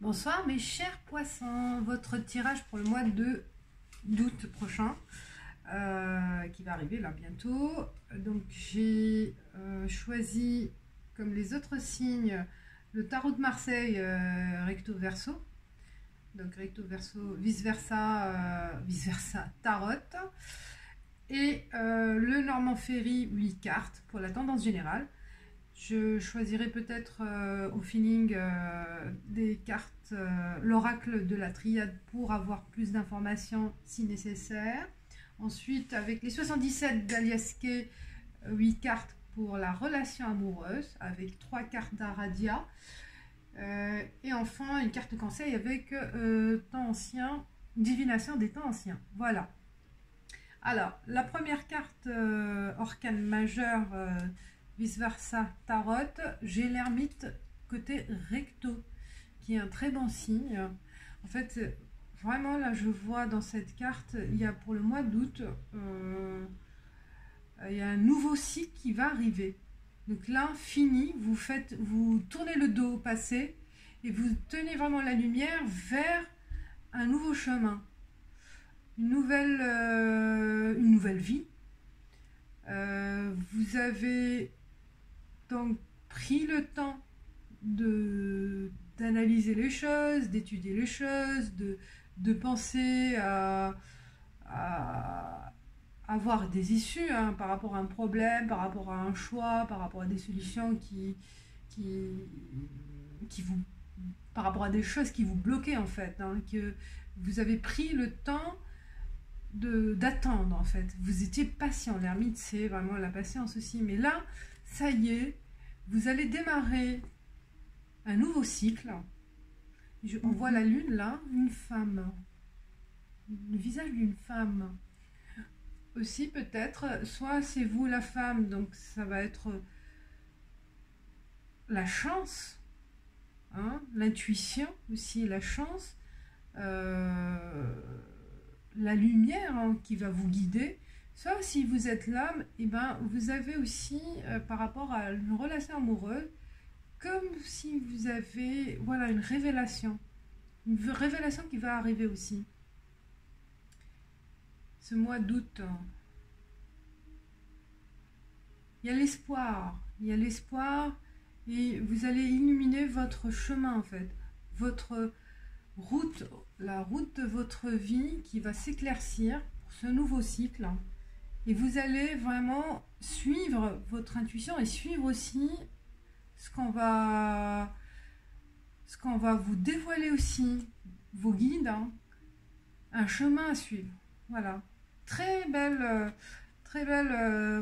Bonsoir mes chers poissons, votre tirage pour le mois d'août prochain qui va arriver là bientôt. Donc j'ai choisi comme les autres signes le tarot de Marseille recto verso. Donc recto verso, vice versa tarot. Et le Normand Ferry 8 cartes pour la tendance générale. Je choisirai peut-être au feeling des cartes, l'oracle de la triade pour avoir plus d'informations si nécessaire. Ensuite, avec les 77 d'Aliaske, 8 cartes pour la relation amoureuse, avec 3 cartes d'Aradia. Et enfin, une carte conseil avec temps ancien, divination des temps anciens. Voilà. Alors, la première carte orcane majeur vice versa tarot, j'ai l'ermite côté recto, qui est un très bon signe. En fait, vraiment là, je vois dans cette carte, il y a pour le mois d'août, il y a un nouveau cycle qui va arriver. Donc là, fini, vous tournez le dos au passé et vous tenez vraiment la lumière vers un nouveau chemin, une nouvelle vie. Vous avez donc pris le temps d'analyser les choses, d'étudier les choses, de penser à avoir des issues par rapport à un problème, par rapport à un choix, par rapport à des solutions par rapport à des choses qui vous bloquaient en fait, que vous avez pris le temps d'attendre en fait. Vous étiez patient. L'ermite, c'est vraiment la patience aussi. Mais là, ça y est, vous allez démarrer un nouveau cycle. On voit la lune là, une femme, le visage d'une femme. Aussi peut-être, soit c'est vous la femme, donc ça va être la chance, l'intuition aussi, la chance, la lumière qui va vous guider. Soit si vous êtes l'homme, et ben vous avez aussi par rapport à une relation amoureuse, comme si vous avez une révélation qui va arriver aussi ce mois d'août. Il y a l'espoir et vous allez illuminer votre chemin en fait, votre route, la route de votre vie qui va s'éclaircir pour ce nouveau cycle. Et vous allez vraiment suivre votre intuition et suivre aussi ce qu'on va vous dévoiler aussi, vos guides, un chemin à suivre. Voilà, très belle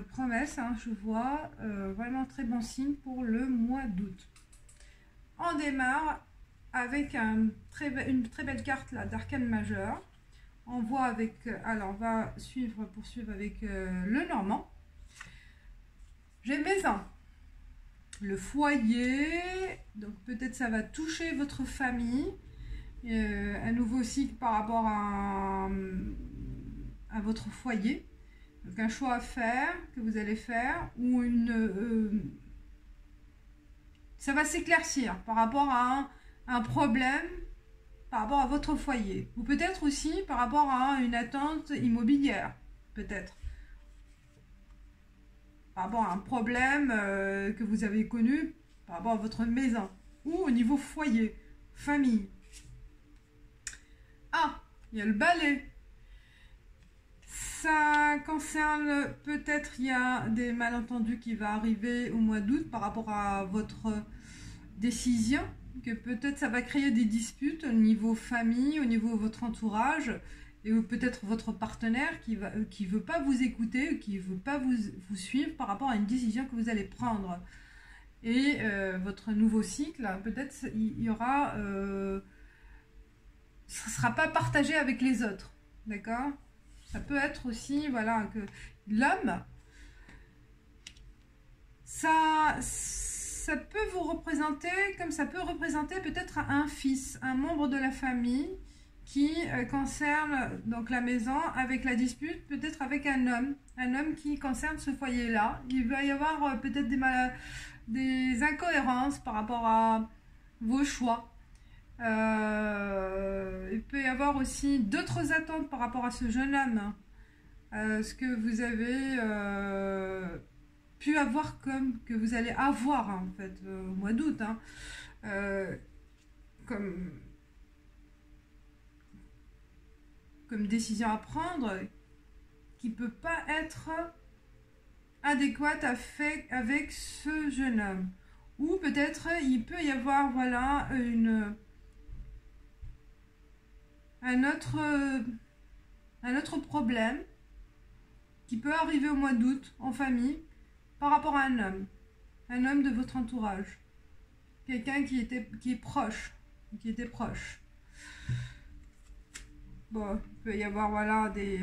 promesse, je vois, vraiment très bon signe pour le mois d'août. On démarre avec une très belle carte d'arcane majeur. On voit avec, alors on va poursuivre avec le Normand. J'ai maison, le foyer, donc peut-être ça va toucher votre famille, un nouveau cycle par rapport à votre foyer, donc un choix à faire que vous allez faire, ou ça va s'éclaircir par rapport à un problème par rapport à votre foyer, ou peut-être aussi par rapport à une attente immobilière, peut-être par rapport à un problème que vous avez connu par rapport à votre maison, ou au niveau foyer, famille. Il y a le balai. Ça concerne peut-être, il y a des malentendus qui vont arriver au mois d'août par rapport à votre décision, que peut-être ça va créer des disputes au niveau famille, au niveau de votre entourage, et peut-être votre partenaire qui veut pas vous écouter, qui veut pas vous suivre par rapport à une décision que vous allez prendre. Et votre nouveau cycle, peut-être il y aura, ça sera pas partagé avec les autres, d'accord? Ça peut être aussi, voilà, que l'homme, ça peut vous représenter, comme ça peut représenter peut-être un fils, un membre de la famille qui concerne donc la maison, avec la dispute, peut-être avec un homme qui concerne ce foyer-là. Il va y avoir peut-être des incohérences par rapport à vos choix. Il peut y avoir aussi d'autres attentes par rapport à ce jeune homme. Ce que vous avez pu avoir que vous allez avoir hein, en fait au mois d'août. Hein. Comme décision à prendre qui ne peut pas être adéquate avec ce jeune homme. Ou peut-être il peut y avoir voilà un autre problème qui peut arriver au mois d'août en famille par rapport à un homme de votre entourage, quelqu'un qui est proche, qui était proche. Bon, il peut y avoir voilà des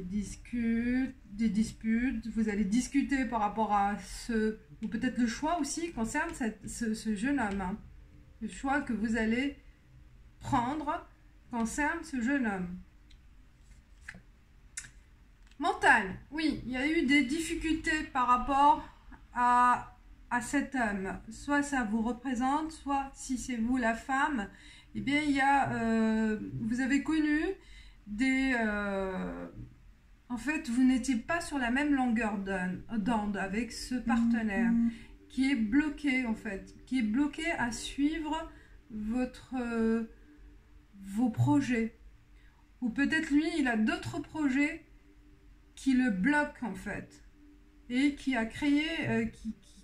disputes, vous allez discuter par rapport à ce, ou peut-être le choix aussi concerne ce jeune homme. Hein. Le choix que vous allez prendre concerne ce jeune homme. Mental, oui, il y a eu des difficultés par rapport à cet homme. Soit ça vous représente, soit si c'est vous la femme, eh bien il y a, vous avez connu des... en fait, vous n'étiez pas sur la même longueur d'onde avec ce partenaire qui est bloqué en fait, qui est bloqué à suivre vos projets. Ou peut-être lui, il a d'autres projets qui le bloquent en fait et qui a créé,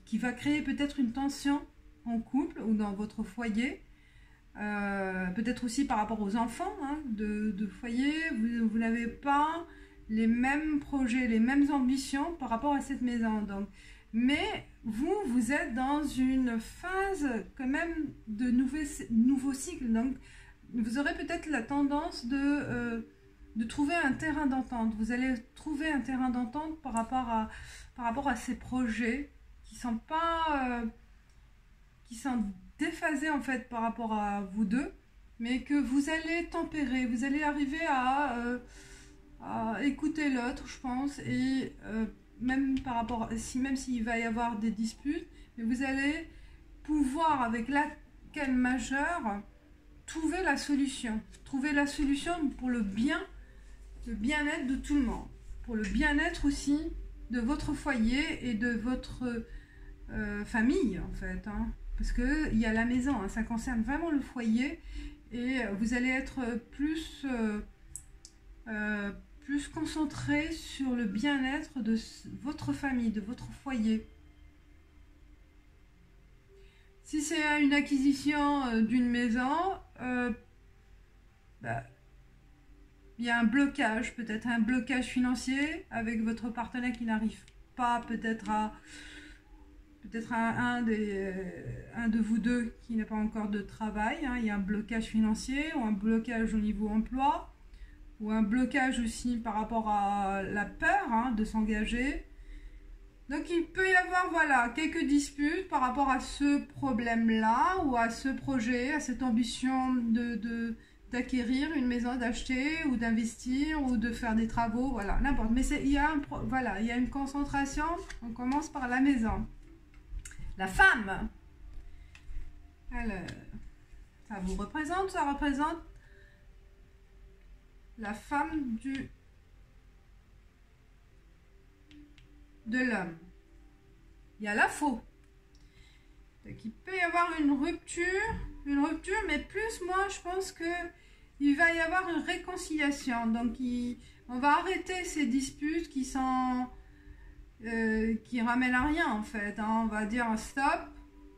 qui va créer peut-être une tension en couple ou dans votre foyer. Peut-être aussi par rapport aux enfants hein, de foyer, vous n'avez pas les mêmes projets, les mêmes ambitions par rapport à cette maison. Donc, mais vous êtes dans une phase quand même de nouveau cycle. Donc, vous aurez peut-être la tendance de trouver un terrain d'entente. Vous allez trouver un terrain d'entente par rapport à ces projets qui sont pas... qui sont déphasés en fait par rapport à vous deux, mais que vous allez tempérer, vous allez arriver à écouter l'autre, je pense, et même par rapport, même s'il va y avoir des disputes, mais vous allez pouvoir avec laquelle majeure trouver la solution pour le bien-être de tout le monde, pour le bien-être aussi de votre foyer et de votre famille en fait. Hein. Parce qu'il y a la maison, hein, ça concerne vraiment le foyer et vous allez être plus concentré sur le bien-être de votre famille, de votre foyer. Si c'est une acquisition d'une maison, il y a un blocage, peut-être un blocage financier avec votre partenaire qui n'arrive pas peut-être à... Peut-être un de vous deux qui n'a pas encore de travail, hein. Il y a un blocage financier ou un blocage au niveau emploi ou un blocage aussi par rapport à la peur hein, de s'engager. Donc il peut y avoir voilà, quelques disputes par rapport à ce problème-là ou à ce projet, à cette ambition d'acquérir une maison, d'acheter ou d'investir ou de faire des travaux, voilà, n'importe. Mais il y a une concentration, on commence par la maison. La femme, alors, ça vous représente, ça représente la femme de l'homme. Il y a la faux. Donc, il peut y avoir une rupture, mais plus moi je pense que il va y avoir une réconciliation. Donc, on va arrêter ces disputes qui sont... qui ramène à rien en fait, hein. On va dire stop,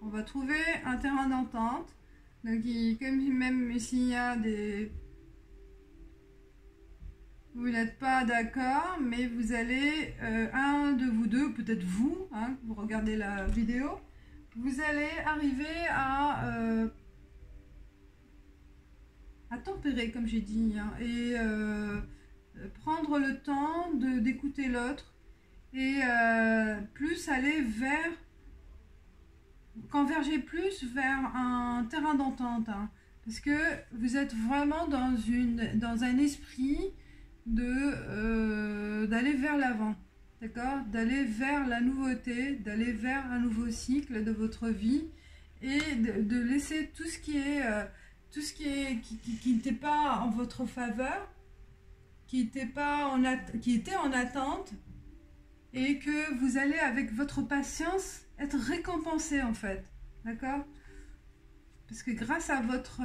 on va trouver un terrain d'entente. Donc même s'il y a des... Vous n'êtes pas d'accord, mais vous allez, un de vous deux, peut-être vous, hein, vous regardez la vidéo, vous allez arriver à tempérer comme j'ai dit, hein, et prendre le temps d'écouter l'autre. Et plus aller converger plus vers un terrain d'entente, hein, parce que vous êtes vraiment dans un esprit d'aller vers l'avant, d'accord, d'aller vers la nouveauté, d'aller vers un nouveau cycle de votre vie et de laisser tout ce qui est qui n'était pas en votre faveur, qui était en attente, et que vous allez avec votre patience être récompensé en fait, d'accord? Parce que grâce à votre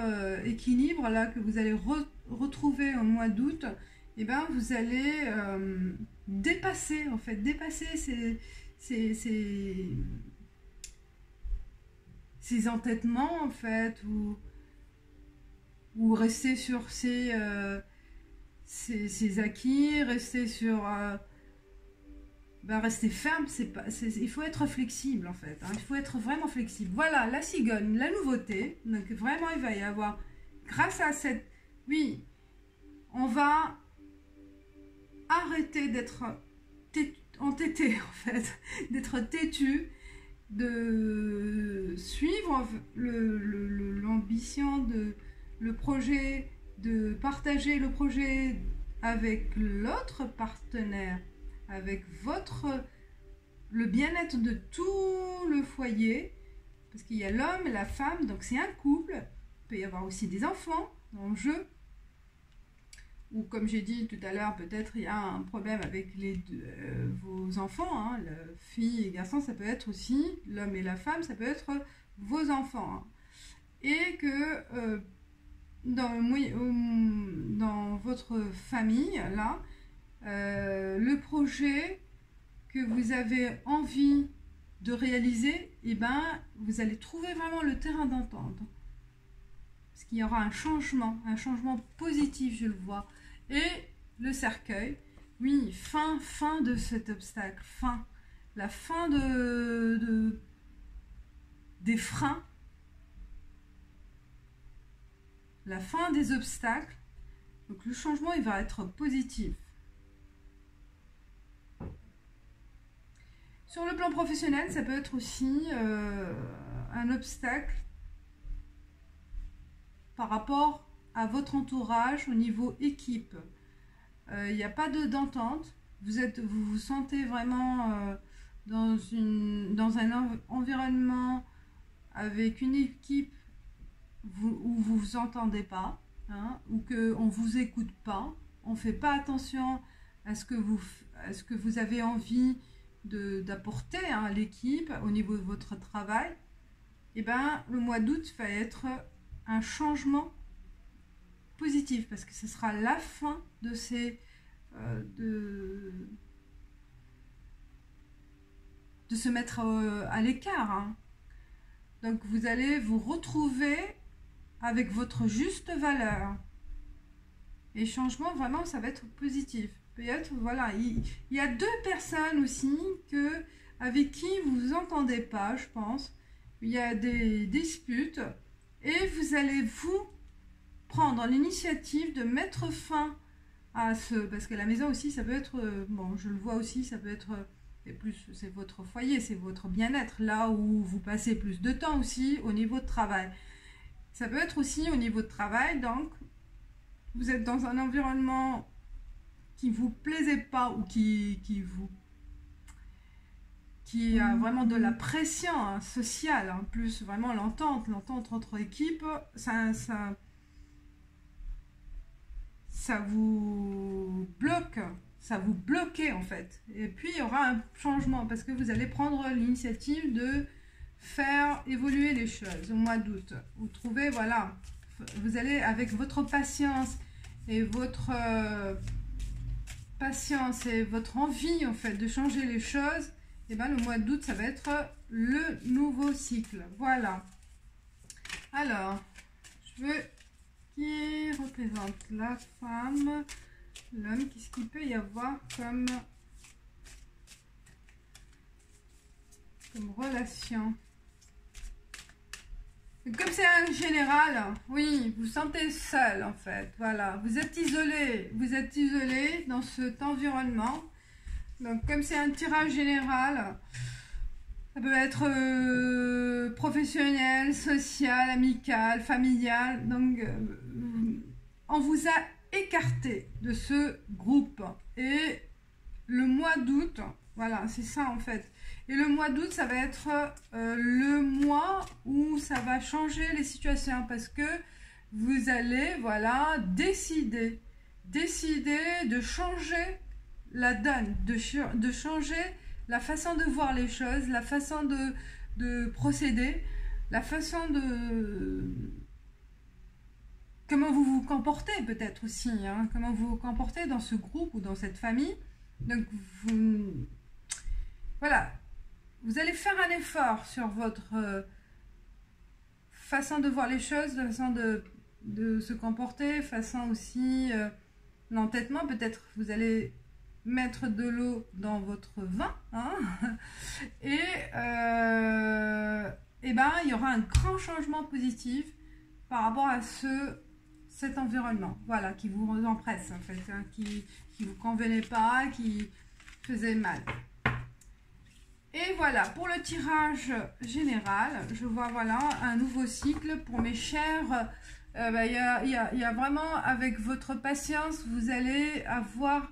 équilibre là que vous allez retrouver au mois d'août, et ben vous allez dépasser en fait, ces entêtements en fait, ou rester sur ses acquis, rester sur rester ferme. Il faut être flexible en fait, hein, il faut être vraiment flexible. Voilà la cigogne, la nouveauté. Donc vraiment il va y avoir, grâce à cette, oui, on va arrêter d'être entêté en fait, d'être têtu, de suivre l'ambition de le projet, de partager le projet avec l'autre partenaire, avec le bien-être de tout le foyer, parce qu'il y a l'homme et la femme, donc c'est un couple. Il peut y avoir aussi des enfants en jeu, ou comme j'ai dit tout à l'heure, peut-être il y a un problème avec vos enfants, hein, filles et garçons, ça peut être aussi l'homme et la femme, ça peut être vos enfants, hein. Et que dans votre famille, là, le projet que vous avez envie de réaliser, et ben, vous allez trouver vraiment le terrain d'entente. Parce qu'il y aura un changement positif, je le vois. Et le cercueil, oui, fin de cet obstacle, la fin des freins, la fin des obstacles. Donc le changement, il va être positif. Sur le plan professionnel, ça peut être aussi un obstacle par rapport à votre entourage au niveau équipe. Il n'y a pas d'entente. Vous vous sentez vraiment dans un environnement avec une équipe où vous ne vous entendez pas, hein, ou qu'on ne vous écoute pas, on ne fait pas attention à ce que vous avez envie d'apporter à l'équipe au niveau de votre travail. Et ben, le mois d'août va être un changement positif, parce que ce sera la fin de de se mettre à l'écart, hein. Donc vous allez vous retrouver avec votre juste valeur, et changement, vraiment ça va être positif. Peut-être, voilà, il y a deux personnes aussi avec qui vous vous entendez pas, je pense. Il y a des disputes, et vous allez prendre l'initiative de mettre fin à parce que la maison aussi, ça peut être, bon, je le vois aussi, ça peut être, c'est votre foyer, c'est votre bien-être, là où vous passez plus de temps aussi au niveau de travail. Ça peut être aussi au niveau de travail, donc vous êtes dans un environnement qui vous plaisait pas, ou qui a vraiment de la pression, hein, sociale, en plus vraiment l'entente entre équipes, ça vous bloque, ça vous bloquait en fait. Et puis il y aura un changement, parce que vous allez prendre l'initiative de faire évoluer les choses au mois d'août. Vous trouvez, voilà, vous allez avec votre patience et votre envie en fait de changer les choses. Et ben le mois d'août, ça va être le nouveau cycle. Voilà. Alors, je veux qui représente la femme, l'homme, qu'est-ce qu'il peut y avoir comme relation. Comme c'est un général, oui, vous sentez seul en fait, voilà, vous êtes isolé dans cet environnement. Donc comme c'est un tirage général, ça peut être professionnel, social, amical, familial. Donc on vous a écarté de ce groupe, et le mois d'août, Voilà, c'est ça en fait. Et le mois d'août, ça va être le mois où ça va changer les situations parce que vous allez, voilà, décider de changer la donne, de changer la façon de voir les choses, la façon de procéder, la façon de... Comment vous vous comportez peut-être aussi, hein, comment vous vous comportez dans ce groupe ou dans cette famille. Donc, voilà, vous allez faire un effort sur votre façon de voir les choses, façon de se comporter, façon aussi l'entêtement. Peut-être vous allez mettre de l'eau dans votre vin, hein, et ben, il y aura un grand changement positif par rapport à cet environnement, voilà, qui vous empresse en fait, hein, qui vous convenait pas, qui faisait mal. Et voilà, pour le tirage général, je vois voilà un nouveau cycle pour mes chers. Il y a vraiment, avec votre patience, vous allez avoir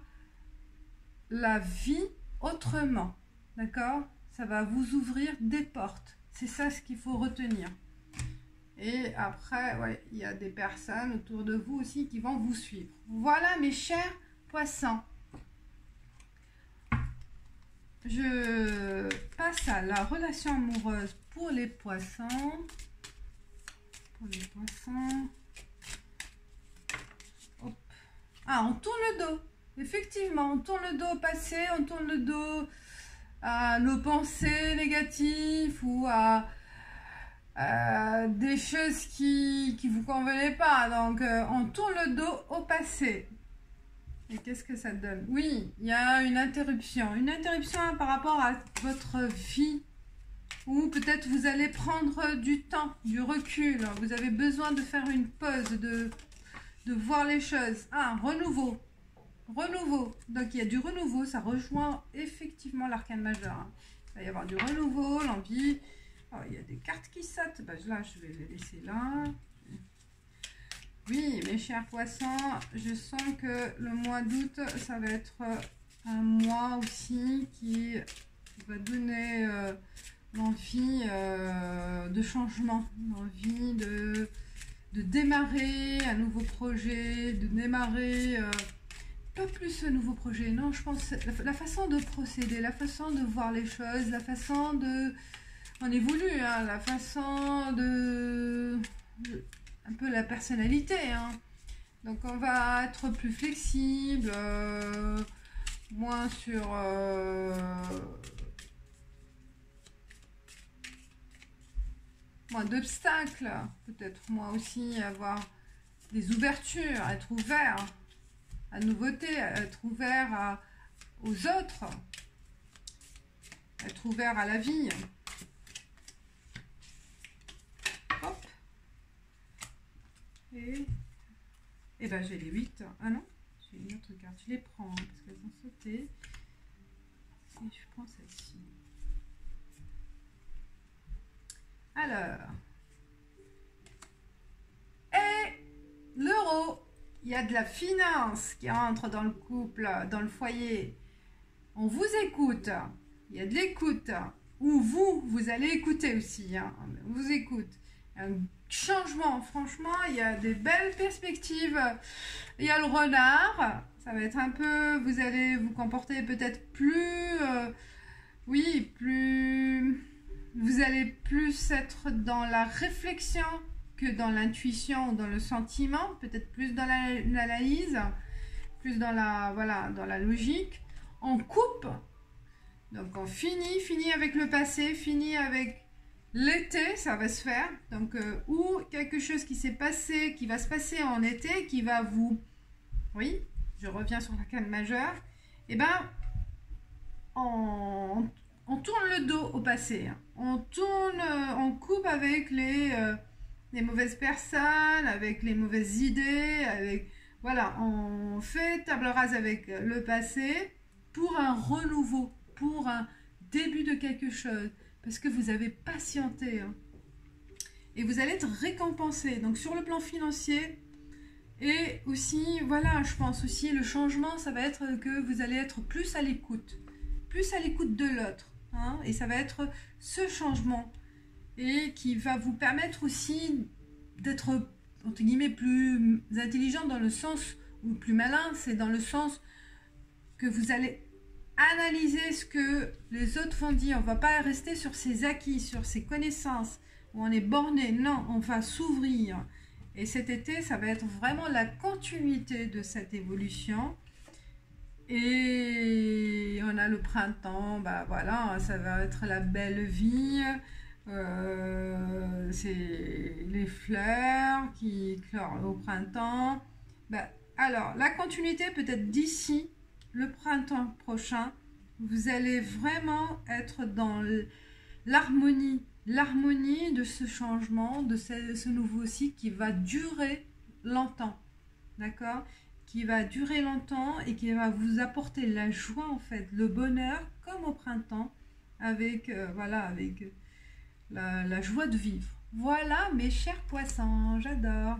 la vie autrement, d'accord? Ça va vous ouvrir des portes. C'est ça ce qu'il faut retenir. Et après, ouais, il y a des personnes autour de vous aussi qui vont vous suivre. Voilà mes chers poissons. Je passe à la relation amoureuse pour les poissons. Pour les poissons. Hop. Ah, on tourne le dos. Effectivement, on tourne le dos au passé, on tourne le dos à nos pensées négatives ou à des choses qui vous convenaient pas. Donc, on tourne le dos au passé. Et qu'est-ce que ça donne? Oui, il y a une interruption par rapport à votre vie. Ou peut-être vous allez prendre du temps, du recul. Vous avez besoin de faire une pause, de voir les choses. Ah, renouveau. Donc il y a du renouveau, ça rejoint effectivement l'arcane majeur. Hein. Il va y avoir du renouveau, l'envie. Oh, il y a des cartes qui sautent. Ben, là, je vais les laisser là. Oui, mes chers poissons, je sens que le mois d'août, ça va être un mois aussi qui va donner l'envie de changement, l'envie de démarrer un nouveau projet, de démarrer pas plus un nouveau projet. Non, je pense la façon de procéder, la façon de voir les choses, la façon de... On évolue, hein, la façon de un peu la personnalité, hein. Donc on va être plus flexible, moins sur moins d'obstacles, peut-être moi aussi avoir des ouvertures, être ouvert à la nouveauté, être ouvert aux autres, être ouvert à la vie. Et ben j'ai les 8. Ah non, j'ai une autre carte. Je les prends hein, parce qu'elles ont sauté. Et je prends celle-ci. Alors. Et l'euro. Il y a de la finance qui entre dans le couple, dans le foyer. On vous écoute. Il y a de l'écoute. Ou vous allez écouter aussi. Hein. On vous écoute. Un changement, franchement, il y a des belles perspectives. Il y a le renard, ça va être un peu, vous allez vous comporter peut-être plus, oui, plus, vous allez plus être dans la réflexion que dans l'intuition ou dans le sentiment, peut-être plus dans l'analyse, plus dans la, voilà, dans la logique. On coupe, donc on finit avec le passé, finit avec l'été, ça va se faire, donc ou quelque chose qui s'est passé, qui va se passer en été, qui va vous, oui, je reviens sur l'arcane majeur, et ben, on tourne le dos au passé, hein. On coupe avec les mauvaises personnes, avec les mauvaises idées, avec, voilà, on fait table rase avec le passé pour un renouveau, pour un début de quelque chose. Parce que vous avez patienté. Hein. Et vous allez être récompensé. Donc, sur le plan financier. Et aussi, voilà, je pense aussi, le changement, ça va être que vous allez être plus à l'écoute. plus à l'écoute de l'autre. Hein, et ça va être ce changement. Et qui va vous permettre aussi d'être, entre guillemets, plus intelligent dans le sens, ou plus malin, c'est dans le sens que vous allez analyser ce que les autres vont dire. On ne va pas rester sur ses acquis, sur ses connaissances, où on est borné. Non, on va s'ouvrir. Et cet été, ça va être vraiment la continuité de cette évolution. Et on a le printemps, bah voilà, ça va être la belle vie. C'est les fleurs qui éclorent au printemps. Bah, alors, la continuité peut-être d'ici le printemps prochain, vous allez vraiment être dans l'harmonie de ce changement, de ce nouveau cycle qui va durer longtemps, d'accord, qui va durer longtemps et qui va vous apporter la joie en fait, le bonheur comme au printemps, avec voilà, avec la joie de vivre. Voilà mes chers poissons, j'adore.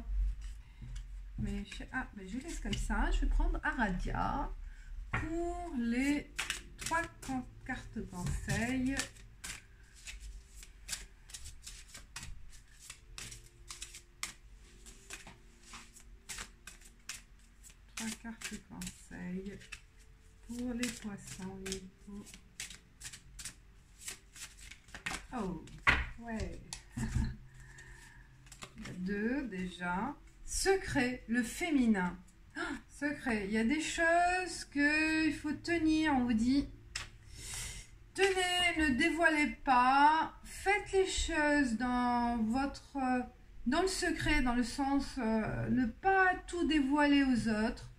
Mais je laisse comme ça. Je vais prendre Aradia pour les 3 cartes conseils. Cartes conseils pour les poissons. Oh, ouais. Il y a 2 déjà. Secret, le féminin. Oh, secret, il y a des choses qu'il faut tenir. On vous dit, tenez, ne dévoilez pas. Faites les choses dans le secret, dans le sens ne pas tout dévoiler aux autres.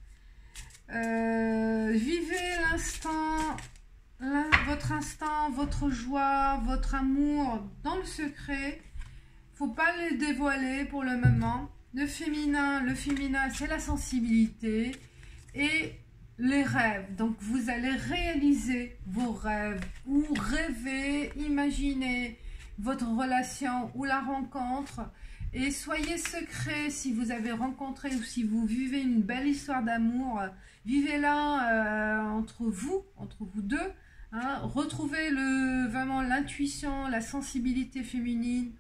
Vivez l'instant, votre instant, votre joie, votre amour dans le secret. Faut pas les dévoiler pour le moment. Le féminin, c'est la sensibilité et les rêves. Donc vous allez réaliser vos rêves ou rêver, imaginer votre relation ou la rencontre. Et soyez secret si vous avez rencontré ou si vous vivez une belle histoire d'amour. Vivez-la entre vous deux. Hein. Retrouvez vraiment l'intuition, la sensibilité féminine.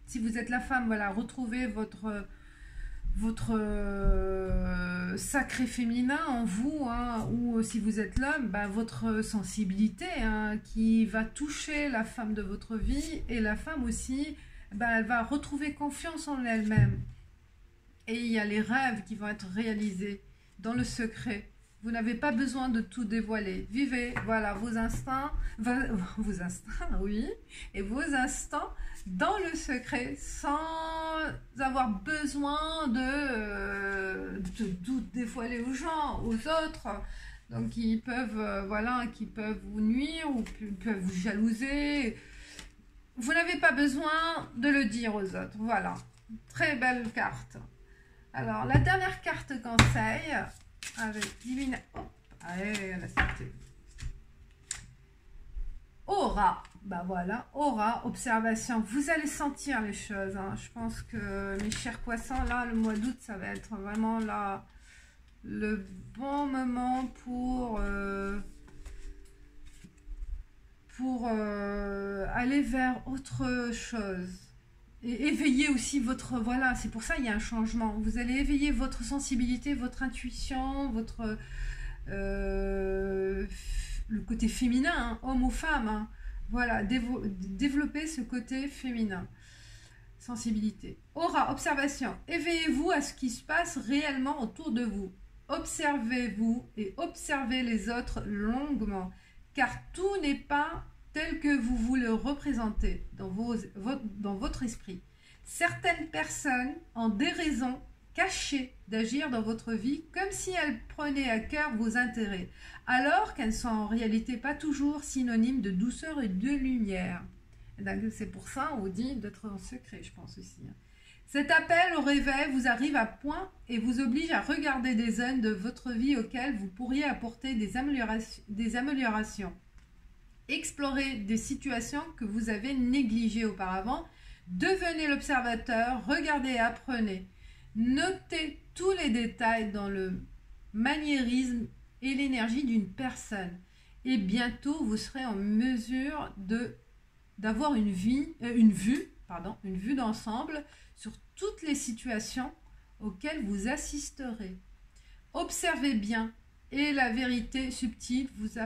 Si vous êtes la femme, voilà, retrouvez votre sacré féminin en vous, hein, ou si vous êtes l'homme, bah, votre sensibilité hein, qui va toucher la femme de votre vie, et la femme aussi, bah, elle va retrouver confiance en elle-même. Et il y a les rêves qui vont être réalisés dans le secret. Vous n'avez pas besoin de tout dévoiler. Vivez, voilà, vos instants, oui, et vos instants dans le secret, sans avoir besoin de tout dévoiler aux gens, aux autres. Donc, qui peuvent, voilà, qui peuvent vous nuire ou peuvent vous jalouser. Vous n'avez pas besoin de le dire aux autres. Voilà, très belle carte. Alors, la dernière carte conseil. Avec divine, hop, allez, la santé. Aura, bah voilà, aura, observation. Vous allez sentir les choses. Hein. Je pense que mes chers poissons, là, le mois d'août, ça va être vraiment là le bon moment pour aller vers autre chose. Et éveiller aussi votre... Voilà, c'est pour ça il y a un changement. Vous allez éveiller votre sensibilité, votre intuition, votre... le côté féminin, hein, homme ou femme. Hein. Voilà, développer ce côté féminin. Sensibilité. Aura, observation. Éveillez-vous à ce qui se passe réellement autour de vous. Observez-vous et observez les autres longuement. Car tout n'est pas tel que vous vous le représentez dans votre esprit. Certaines personnes ont des raisons cachées d'agir dans votre vie comme si elles prenaient à cœur vos intérêts, alors qu'elles ne sont en réalité pas toujours synonymes de douceur et de lumière. C'est pour ça qu'on vous dit d'être en secret, je pense aussi. Cet appel au réveil vous arrive à point et vous oblige à regarder des zones de votre vie auxquelles vous pourriez apporter des améliorations. Explorez des situations que vous avez négligées auparavant. Devenez l'observateur, regardez et apprenez. Notez tous les détails dans le maniérisme et l'énergie d'une personne. et bientôt vous serez en mesure d'avoir une vue d'ensemble sur toutes les situations auxquelles vous assisterez. Observez bien et la vérité subtile vous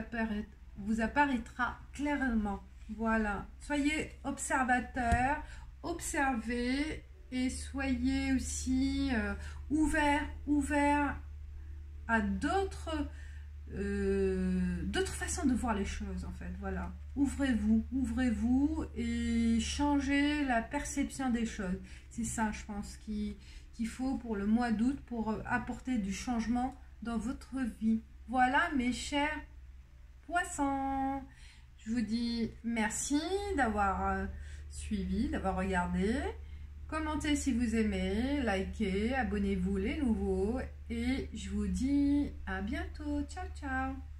apparaîtra clairement. Voilà, soyez observateur, observez et soyez aussi ouvert à d'autres façons de voir les choses en fait. Voilà, ouvrez-vous et changez la perception des choses. C'est ça, je pense, qu'il faut pour le mois d'août pour apporter du changement dans votre vie. Voilà mes chers poissons, je vous dis merci d'avoir suivi, d'avoir regardé. Commentez si vous aimez, likez, abonnez-vous les nouveaux et je vous dis à bientôt. Ciao, ciao.